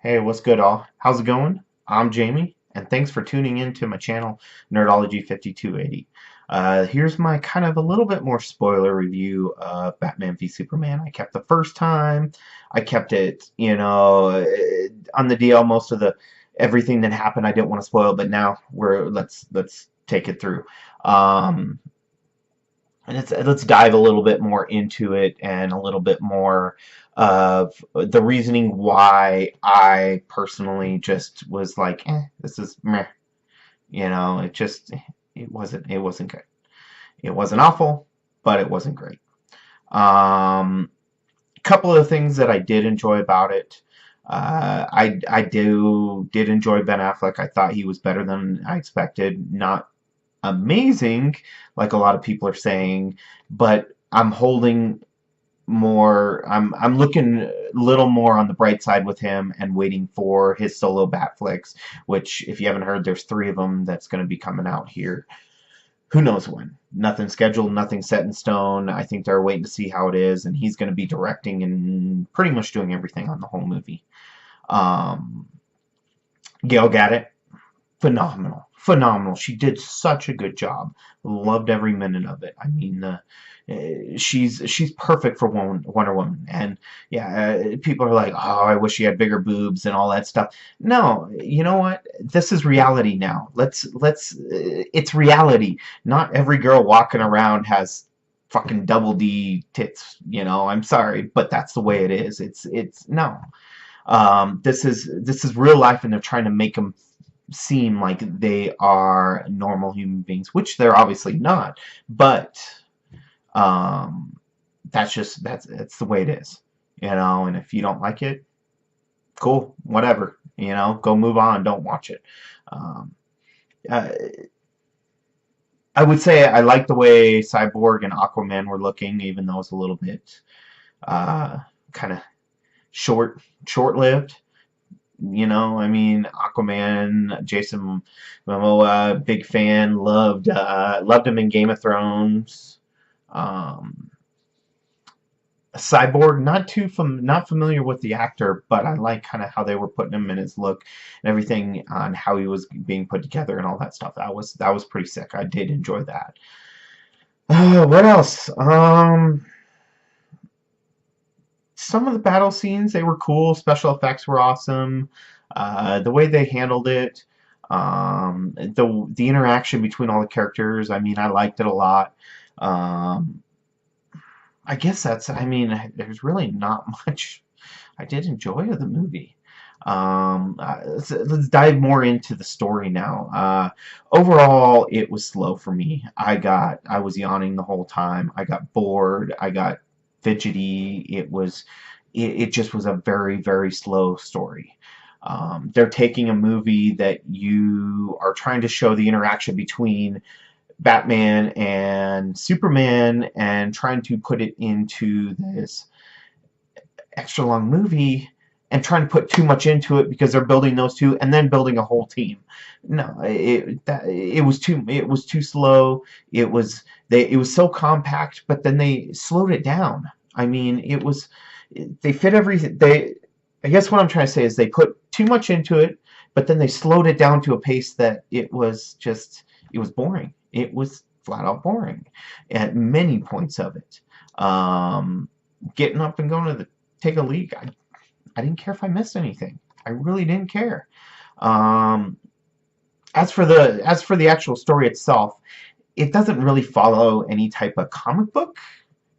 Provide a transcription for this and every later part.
Hey, what's good, all? How's it going? I'm Jamie, and thanks for tuning in to my channel, Nerdology 5280. Here's my kind of a little bit more spoiler review of Batman v Superman. I kept the first time, I kept it, on the DL. Most of the everything that happened, I didn't want to spoil, but now let's take it through. Um, and let's dive a little bit more into it and a little bit more of the reasoning why I personally just was like, this is meh. It wasn't good. It wasn't awful, but it wasn't great. Couple of things that I did enjoy about it. I did enjoy Ben Affleck. I thought he was better than I expected. Not amazing, like a lot of people are saying, but I'm looking a little more on the bright side with him and waiting for his solo Batflicks, which, if you haven't heard, there's three of them that's going to be coming out here. Who knows when? Nothing scheduled, nothing set in stone. I think they're waiting to see how it is, and he's going to be directing and pretty much doing everything on the whole movie. Um, Gail Gadot, phenomenal, phenomenal. She did such a good job. Loved every minute of it. I mean, she's perfect for Wonder Woman. And yeah, people are like, oh, I wish she had bigger boobs and all that stuff. No, you know what? This is reality now. It's reality. Not every girl walking around has fucking double D tits. I'm sorry, but that's the way it is. It's no. This is real life, and they're trying to make them seem like they are normal human beings, which they're obviously not. But um, that's the way it is, And if you don't like it, cool, whatever, go move on. Don't watch it. Um, uh, I would say I like the way Cyborg and Aquaman were looking, even though it's a little bit uh, kind of short-lived. I mean, Aquaman, Jason Momoa, big fan, loved him in Game of Thrones. Um, Cyborg, not familiar with the actor, but I like kind of how they were putting him in his look and everything on how he was being put together and all that stuff. That was pretty sick. I did enjoy that. What else? Some of the battle scenes, they were cool. Special effects were awesome. The way they handled it, the interaction between all the characters, I mean, I liked it a lot. Um, I guess I mean, there's really not much I did enjoy of the movie. Let's dive more into the story now. Overall, it was slow for me. I was yawning the whole time. I got bored. I got fidgety. It just was a very, very slow story. They're taking a movie that you are trying to show the interaction between Batman and Superman and trying to put it into this extra long movie and trying to put too much into it because they're building those two and then building a whole team. No, it was too slow. It was so compact, but then they slowed it down. I mean, they fit everything. I guess what I'm trying to say is they put too much into it, but then they slowed it down to a pace that it was boring. It was flat out boring at many points of it. Getting up and going to take a leak, I didn't care if I missed anything. I really didn't care. Um, as for the actual story itself, it doesn't really follow any type of comic book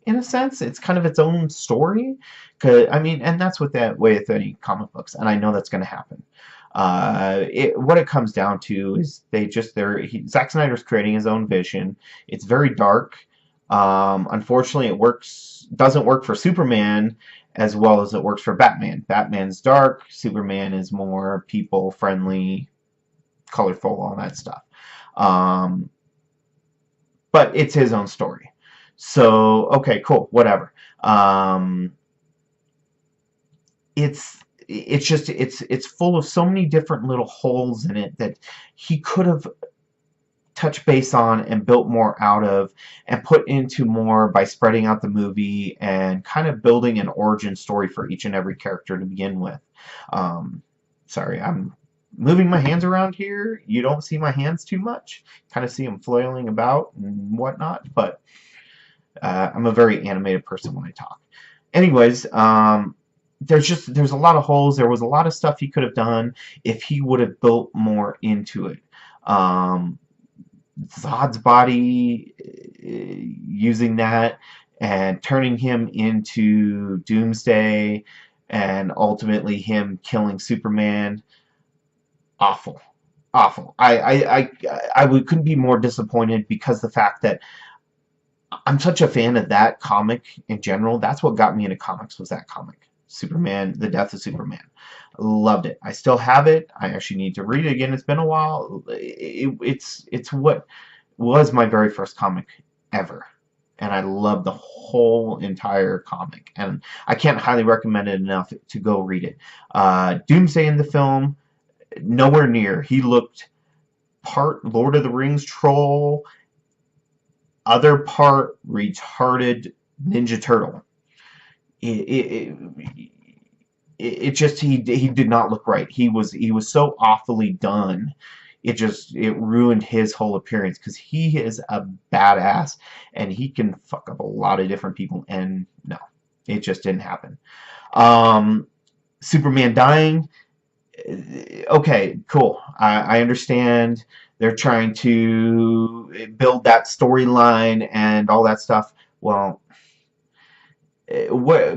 in a sense. It's kind of its own story. I mean, and that's what that way with any comic books, and I know that's going to happen. What it comes down to is Zack Snyder's creating his own vision. It's very dark. Unfortunately, doesn't work for Superman as well as it works for Batman. Batman's dark. Superman is more people friendly, colorful, all that stuff. Um, but it's his own story. So, okay, cool, whatever. It's full of so many different little holes in it that he could have touched base on and built more out of and put into more by spreading out the movie and kind of building an origin story for each and every character to begin with. Sorry, I'm moving my hands around here. You don't see my hands too much. Kind of see them flailing about and whatnot, but I'm a very animated person when I talk. Anyways, there's a lot of holes. There was a lot of stuff he could have done if he would have built more into it. Um, Zod's body, using that and turning him into Doomsday, and ultimately him killing Superman. Awful, awful. Couldn't be more disappointed, because the fact that I'm such a fan of that comic in general. That's what got me into comics, was that comic. Superman, The Death of Superman. Loved it. I still have it. I actually need to read it again. It's been a while. It's what was my very first comic ever. And I love the whole entire comic. And I can't highly recommend it enough to go read it. Doomsday in the film, nowhere near. He looked part Lord of the Rings troll, other part retarded Ninja Turtle. It just he did not look right. He was so awfully done. It ruined his whole appearance, because he is a badass and he can fuck up a lot of different people, and no, it just didn't happen. Um, Superman dying, okay, cool. I understand they're trying to build that storyline and all that stuff. Well,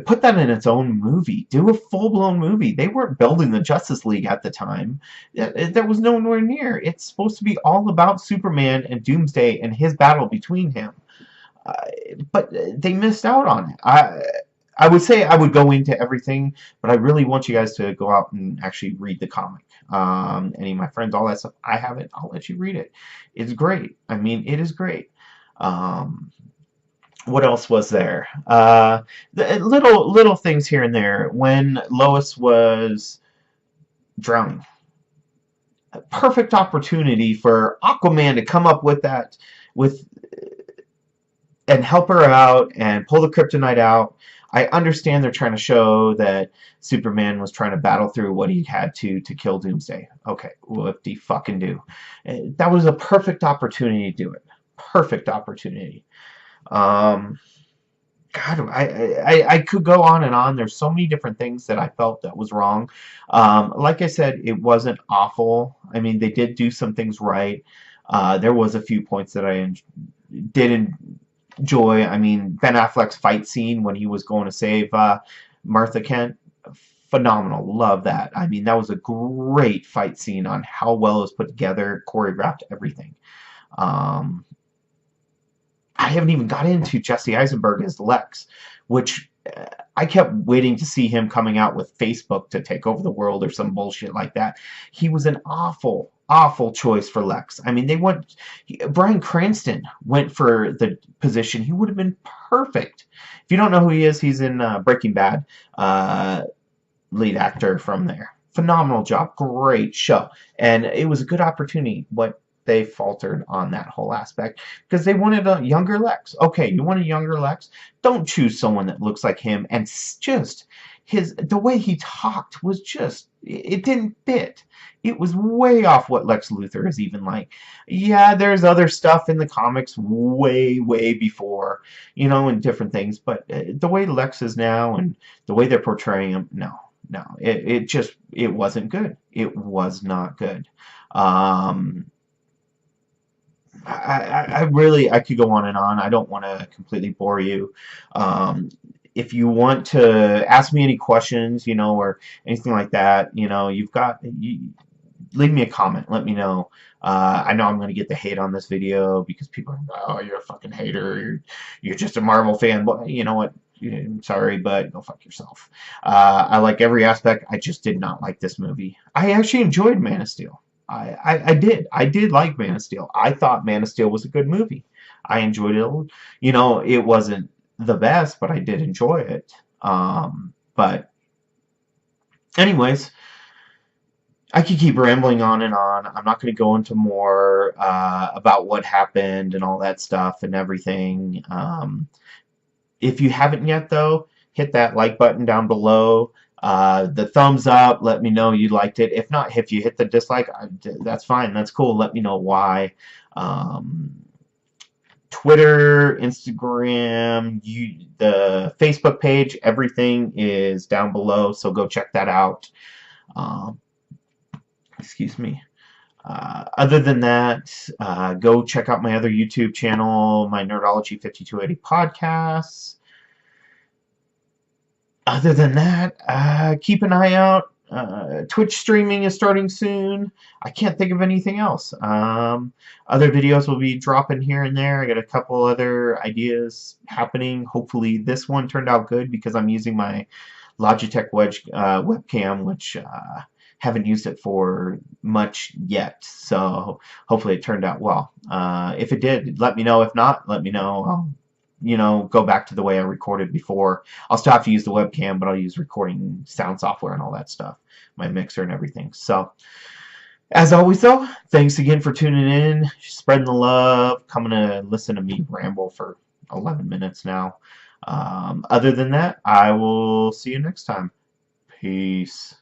put that in its own movie. Do a full-blown movie. They weren't building the Justice League at the time. There was nowhere near. It's supposed to be all about Superman and Doomsday and his battle between him. Uh, but they missed out on it. I would say I would go into everything, but I really want you guys to go out and actually read the comic. Any of my friends, all that stuff, I have it. I'll let you read it. It's great. I mean, it is great. Um, what else was there? The little things here and there. When Lois was drowning, a perfect opportunity for Aquaman to come up with that, with and help her out and pull the kryptonite out. I understand they're trying to show that Superman was trying to battle through what he had to kill Doomsday. Okay, what the fucking do? That was a perfect opportunity to do it. Perfect opportunity. Um, God, I could go on and on. There's so many different things that I felt that was wrong. Like I said, it wasn't awful. I mean, they did do some things right. There was a few points that I did enjoy. I mean, Ben Affleck's fight scene when he was going to save Martha Kent, phenomenal. Love that. I mean, that was a great fight scene on how well it was put together, choreographed, everything. Um, I haven't even got into Jesse Eisenberg as Lex, which I kept waiting to see him coming out with Facebook to take over the world or some bullshit like that. He was an awful, awful choice for Lex. I mean, Bryan Cranston went for the position. He would have been perfect. If you don't know who he is, he's in Breaking Bad, lead actor from there. Phenomenal job, great show, and it was a good opportunity. What they faltered on that whole aspect, because they wanted a younger Lex. Okay, you want a younger Lex? Don't choose someone that looks like him. And just the way he talked was just, it didn't fit. It was way off what Lex Luthor is even like. Yeah, there's other stuff in the comics way, way before, and different things. But the way Lex is now and the way they're portraying him, no, no, it wasn't good. It was not good. Um, I could go on and on. I don't want to completely bore you. If you want to ask me any questions, or anything like that, leave me a comment. Let me know. I know I'm going to get the hate on this video because people are like, oh, you're a fucking hater. You're just a Marvel fan. Well, you know what? I'm sorry, but go fuck yourself. I like every aspect. I just did not like this movie. I actually enjoyed Man of Steel. I did. I did like Man of Steel. I thought Man of Steel was a good movie. I enjoyed it. It wasn't the best, but I did enjoy it. But anyways, I could keep rambling on and on. I'm not going to go into more about what happened and all that stuff and everything. If you haven't yet, though, hit that like button down below. The thumbs up, let me know you liked it. If not, if you hit the dislike, that's fine. That's cool. Let me know why. Um, Twitter, Instagram, the Facebook page, everything is down below, so go check that out. Um, excuse me. Other than that, go check out my other YouTube channel, my Nerdology 5280 podcasts. Other than that, keep an eye out. Twitch streaming is starting soon. I can't think of anything else. Other videos will be dropping here and there. I got a couple other ideas happening. Hopefully this one turned out good because I'm using my Logitech Wedge webcam, which haven't used it for much yet. So hopefully it turned out well. If it did, let me know. If not, let me know. Go back to the way I recorded before. I'll still have to use the webcam, but I'll use recording sound software and all that stuff, my mixer and everything. So, as always, though, thanks again for tuning in, spreading the love, coming to listen to me ramble for 11 minutes now. Other than that, I will see you next time. Peace.